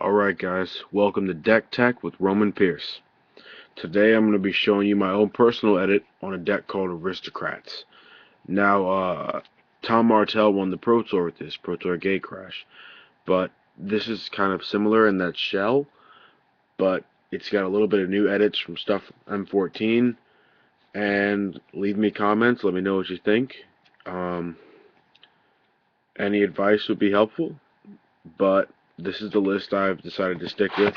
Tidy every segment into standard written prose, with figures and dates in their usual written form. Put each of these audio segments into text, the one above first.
Alright guys, welcome to Deck Tech with Roman Pearce. Today I'm going to be showing you my own personal edit on a deck called Aristocrats. Now, Tom Martell won the Pro Tour with this, Pro Tour Gate Crash. But this is kind of similar in that shell, but it's got a little bit of new edits from stuff M14. And leave me comments, let me know what you think. Any advice would be helpful, but this is the list I've decided to stick with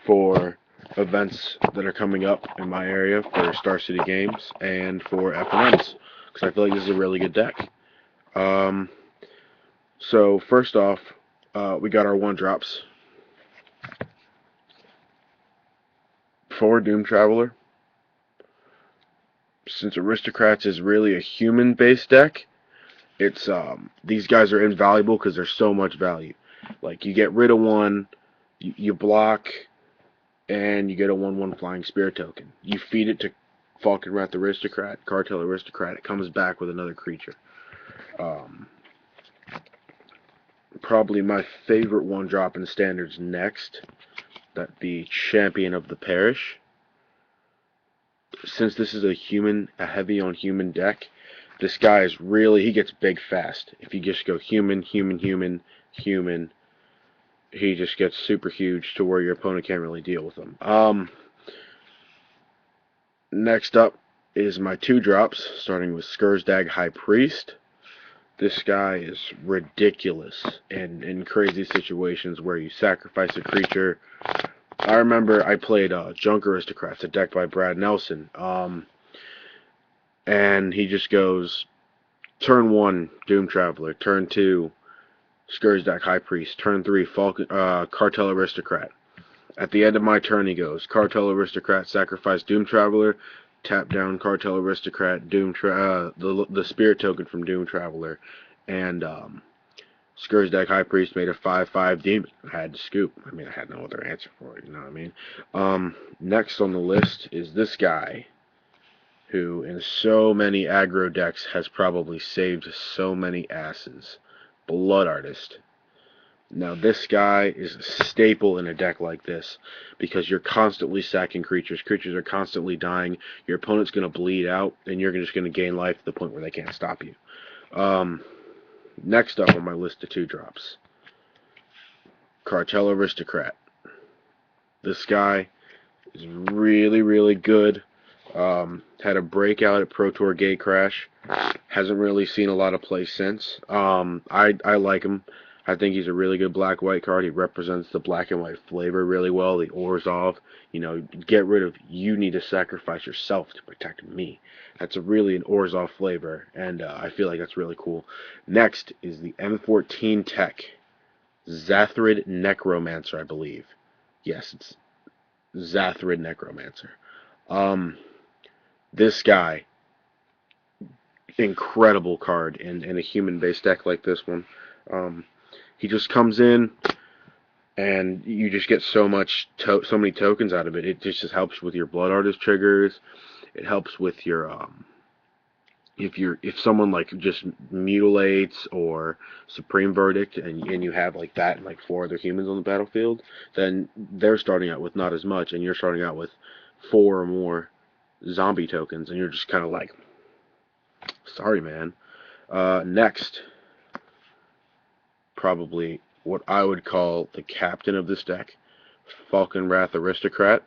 for events that are coming up in my area for Star City Games and for FNMs, because I feel like this is a really good deck. So first off, we got our 1-drops. For Doom Traveler, since Aristocrats is really a human-based deck, it's these guys are invaluable because there's so much value. Like, you get rid of one, you block, and you get a 1/1 flying spear token. You feed it to Falkenrath Aristocrat, Cartel Aristocrat, it comes back with another creature. Probably my favorite 1-drop in Standards next, that be Champion of the Parish. Since this is a heavy on human deck, this guy is really, he gets big fast. If you just go human, human, human, human, he just gets super huge to where your opponent can't really deal with him. Next up is my 2-drops, starting with Skirsdag HP. This guy is ridiculous in crazy situations where you sacrifice a creature. I remember I played Junk Aristocrats, a deck by Brad Nelson, and he just goes, turn 1, Doom Traveler, turn 2, Skirsdag High Priest, turn 3, Cartel Aristocrat. At the end of my turn, he goes, Cartel Aristocrat, sacrifice Doom Traveler, tap down Cartel Aristocrat, the Spirit token from Doom Traveler, and Skirsdag High Priest made a 5/5 demon. I had to scoop. I mean, I had no other answer for it, you know what I mean? Next on the list is this guy, who in so many aggro decks has probably saved so many asses. Blood Artist. Now this guy is a staple in a deck like this, because you're constantly sacking creatures. Creatures are constantly dying. Your opponent's going to bleed out, and you're just going to gain life to the point where they can't stop you. Next up on my list of 2-drops, Cartel Aristocrat. This guy is really, really good. Had a breakout at Pro Tour Gate Crash. Hasn't really seen a lot of play since. I like him. I think he's a really good black-white card. He represents the black and white flavor really well. The Orzhov, you know, get rid of, you need to sacrifice yourself to protect me. That's really an Orzhov flavor, and I feel like that's really cool. Next is the M14 tech, Xathrid Necromancer, I believe. Yes, it's Xathrid Necromancer. This guy, incredible card in a human-based deck like this one. He just comes in, and you just get so many tokens out of it. It just helps with your Blood Artist triggers. It helps with your if someone like just mutilates or Supreme Verdict, and you have like that and like 4 other humans on the battlefield, then they're starting out with not as much, and you're starting out with 4 or more zombie tokens, and you're just kind of like, sorry, man. Next, probably what I would call the captain of this deck, Falkenrath Aristocrat.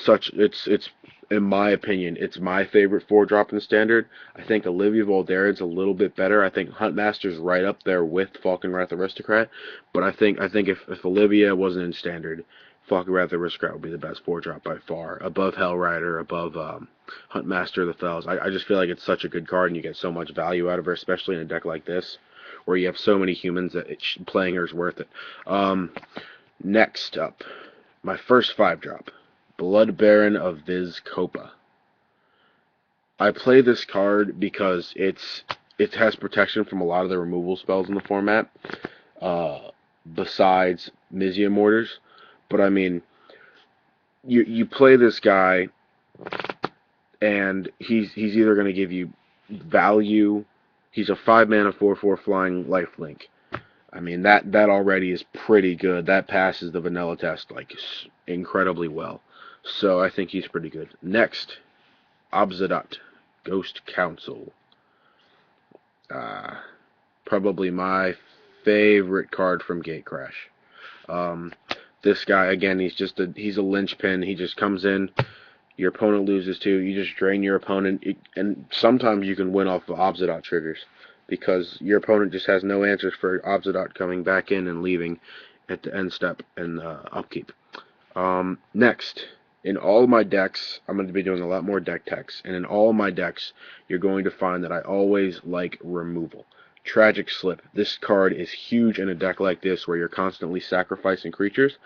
It's in my opinion, it's my favorite 4-drop in Standard. I think Olivia Volderin's a little bit better. I think Huntmaster's right up there with Falkenrath Aristocrat, but I think if Olivia wasn't in Standard, Falkenrath Aristocrat would be the best 4-drop by far, above Hellrider, above Huntmaster of the Fells. I just feel like it's such a good card, and you get so much value out of her, especially in a deck like this, where you have so many humans that playing her is worth it. Next up, my first 5-drop, Blood Baron of Vizkopa. I play this card because it has protection from a lot of the removal spells in the format, besides mizzium mortars. But I mean, you play this guy, and he's either going to give you value. He's a 5-mana 4/4 flying lifelink. I mean, that already is pretty good. That passes the vanilla test like incredibly well. So I think he's pretty good. Next, Obzedat, Ghost Council. Uh, Probably my favorite card from Gatecrash. Um, this guy again, he's a linchpin. He just comes in. Your opponent loses two. You just drain your opponent, and sometimes you can win off of Obzedat triggers because your opponent just has no answers for Obzedat coming back in and leaving at the end step and upkeep. Next, in all of my decks, I'm going to be doing a lot more deck techs, and in all of my decks, you're going to find that I always like removal. Tragic Slip. This card is huge in a deck like this where you're constantly sacrificing creatures.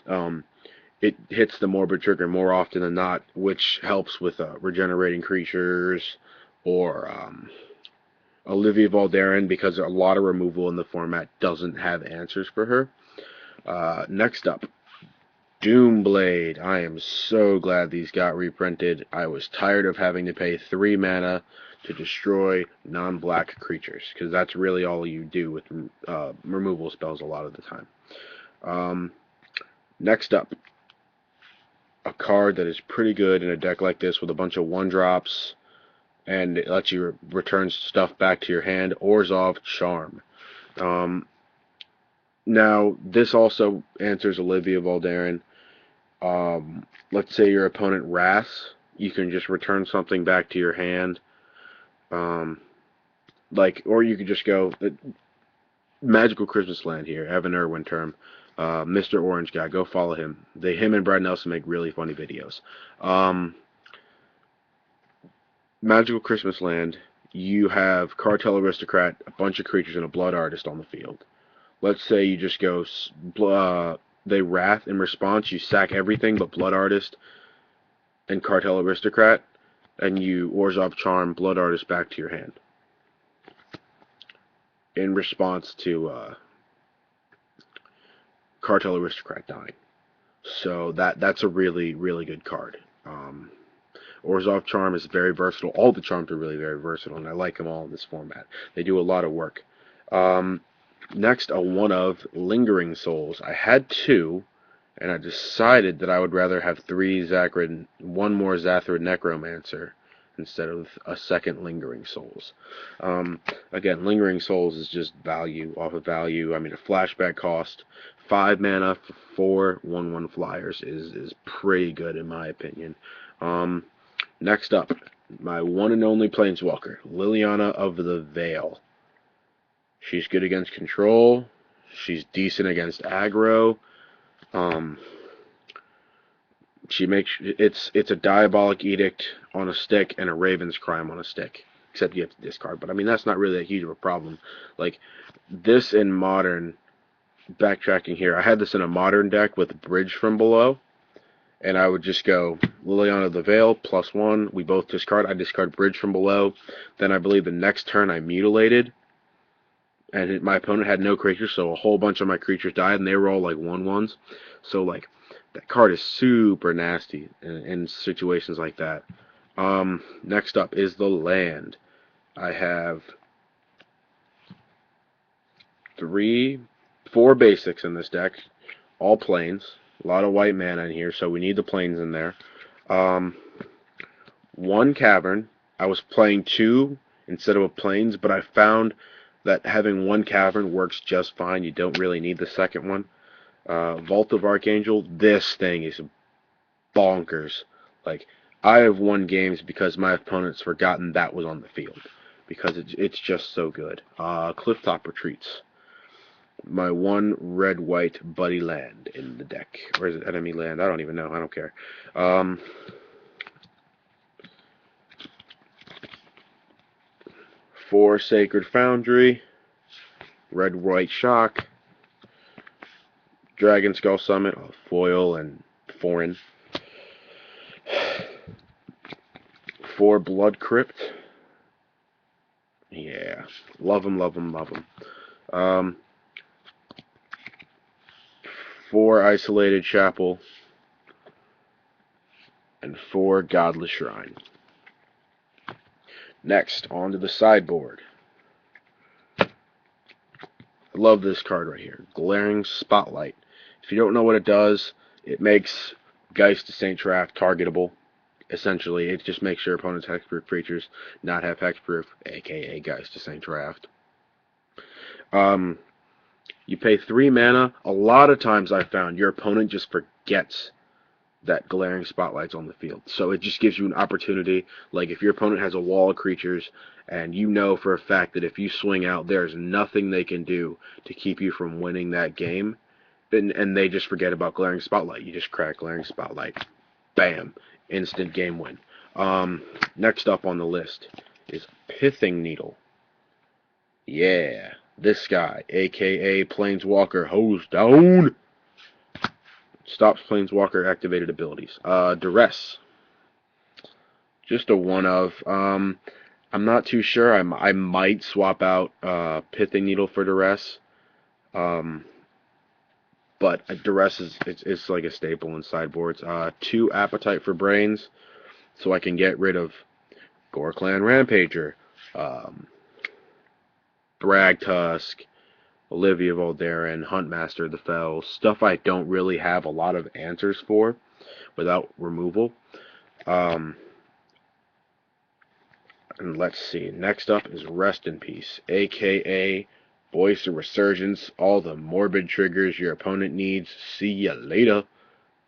It hits the morbid trigger more often than not, which helps with regenerating creatures or Olivia Valderin, because a lot of removal in the format doesn't have answers for her. Next up, Doomblade. I am so glad these got reprinted. I was tired of having to pay 3 mana to destroy non-black creatures, because that's really all you do with removal spells a lot of the time. Next up, a card that is pretty good in a deck like this with a bunch of 1-drops, and it lets you return stuff back to your hand. Orzhov Charm. Now, this also answers Olivia Valderin. Let's say your opponent wraths, you can just return something back to your hand. Or you could just go Magical Christmas Land here, Evan Erwin term. Mr. Orange guy, go follow him. Him and Brad Nelson make really funny videos. Magical Christmas Land, you have Cartel Aristocrat, a bunch of creatures, and a Blood Artist on the field. Let's say you just go, they wrath. In response, you sack everything but Blood Artist and Cartel Aristocrat, and you Orzhov Charm Blood Artist back to your hand. In response to Cartel Aristocrat dying. So that's a really, really good card. Orzhov Charm is very versatile. All the charms are really very versatile, and I like them all in this format. They do a lot of work. Next, a one of Lingering Souls. I had 2, and I decided that I would rather have 3 one more Xathrid Necromancer instead of a second Lingering Souls. Again, Lingering Souls is just value off of value. I mean, a flashback cost, 5 mana for 4 1/1 flyers is pretty good in my opinion. Next up, my one and only Planeswalker, Liliana of the Veil. She's good against control. She's decent against aggro. It's a Diabolic Edict on a stick and a Raven's Crime on a stick. Except you have to discard. But I mean, that's not really that huge of a problem. Like, this in Modern, backtracking here, I had this in a Modern deck with Bridge from Below. And I would just go Liliana of the Veil, +1. We both discard. I discard Bridge from Below. Then I believe the next turn I Mutilated. And my opponent had no creatures, so a whole bunch of my creatures died, and they were all like 1/1s. So, like, that card is super nasty in situations like that. Next up is the land. I have 4 basics in this deck, all plains. A lot of white mana in here, so we need the plains in there. 1 Cavern. I was playing 2 instead of a plains, but I found that having 1 Cavern works just fine. You don't really need the second one. Vault of Archangel. This thing is bonkers. Like, I have won games because my opponent's forgotten that was on the field, because it's just so good. Clifftop Retreats. My 1 red-white buddy land in the deck. Or is it enemy land? I don't even know. I don't care. 4 Sacred Foundry. Red-white Shock. Dragonskull Summitt. Foil and foreign. 4 Blood Crypt. Yeah. Love them, love them, love them. 4 Isolated Chapel, and 4 Godless Shrine. Next, on to the sideboard. I love this card right here, Glaring Spotlight. If you don't know what it does, it makes Geist to Saint Traft targetable. Essentially, it just makes your opponent's hexproof creatures not have hexproof, aka Geist to Saint Traft. You pay 3 mana. A lot of times I found your opponent just forgets that Glaring Spotlight's on the field. So it just gives you an opportunity, like if your opponent has a wall of creatures, and you know for a fact that if you swing out, there's nothing they can do to keep you from winning that game, and they just forget about Glaring Spotlight. You just crack Glaring Spotlight. Bam. Instant game win. Next up on the list is Pithing Needle. Yeah. This guy, aka Planeswalker Hose Down, stops Planeswalker activated abilities. Duress. Just a one of. I'm not too sure. I might swap out Pithing Needle for Duress. But Duress is like a staple in sideboards. 2 Appetite for Brains, so I can get rid of Gore Clan Rampager, Thragtusk, Olivia Voldaren, Huntmaster of the Fells, stuff I don't really have a lot of answers for without removal. And let's see, next up is Rest in Peace, aka Voice of Resurgence, all the morbid triggers your opponent needs. See ya later.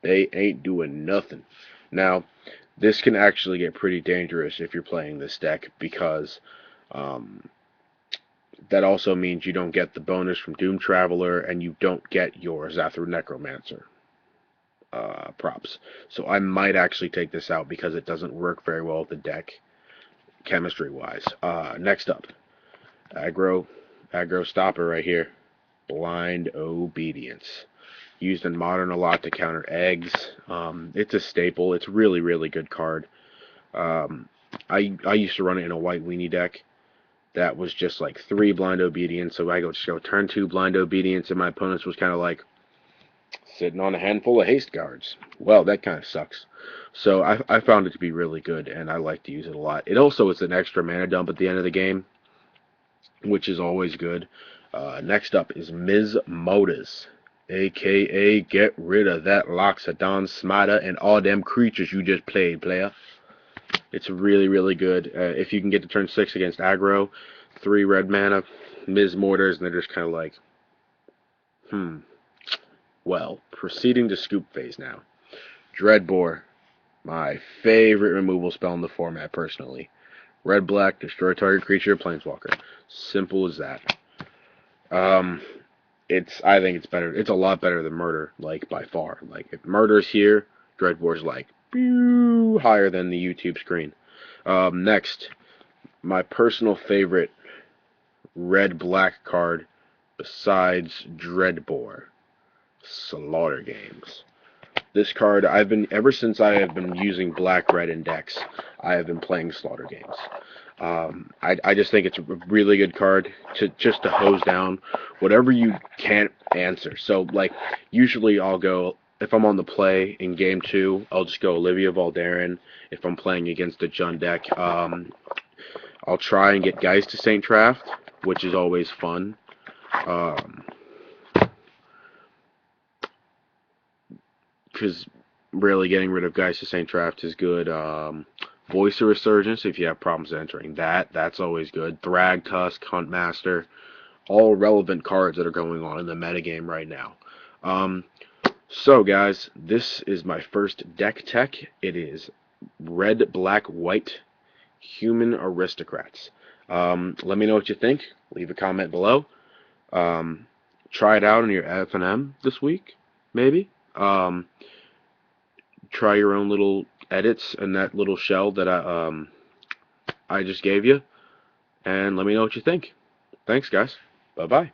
They ain't doing nothing. Now, this can actually get pretty dangerous if you're playing this deck, because that also means you don't get the bonus from Doom Traveler, and you don't get your Xathrid Necromancer props. So I might actually take this out because it doesn't work very well with the deck, chemistry-wise. Next up, aggro stopper right here. Blind Obedience. Used in Modern a lot to counter eggs. It's a staple. It's really, really good card. I used to run it in a white weenie deck. That was just like 3 Blind Obedience, so I just go turn 2 Blind Obedience, and my opponent was kind of like sitting on a handful of haste guards. Well, that kind of sucks. So I found it to be really good, and I like to use it a lot. It also is an extra mana dump at the end of the game, which is always good. Next up is Mortars, aka get rid of that Loxodon Smiter and all them creatures you just played, player. It's really, really good. If you can get to turn 6 against aggro, 3 red mana, Mortars, and they're just kind of like, Well, proceeding to scoop phase now. Dreadbore, my favorite removal spell in the format, personally. Red-black, destroy target creature, planeswalker. Simple as that. I think it's better. It's a lot better than Murder, like, by far. Like, if Murder's here, Dreadbore's like, pew, higher than the YouTube screen. Next, my personal favorite red-black card besides Dreadbore, Slaughter Games. This card, ever since I have been using black-red in decks, I have been playing Slaughter Games. I just think it's a really good card just to hose down whatever you can't answer. So, like, usually I'll go, if I'm on the play in game 2, I'll just go Olivia Voldaren. If I'm playing against a Jund deck, I'll try and get Geist to Saint Traft, which is always fun. Because really getting rid of Geist to Saint Traft is good. Voice of Resurgence, if you have problems entering that's always good. Thragtusk, Huntmaster, all relevant cards that are going on in the metagame right now. So guys, this is my first deck tech. It is red, black, white, human Aristocrats. Let me know what you think. Leave a comment below. Try it out in your F&M this week, maybe. Try your own little edits in that little shell that I just gave you, and let me know what you think. Thanks, guys. Bye-bye.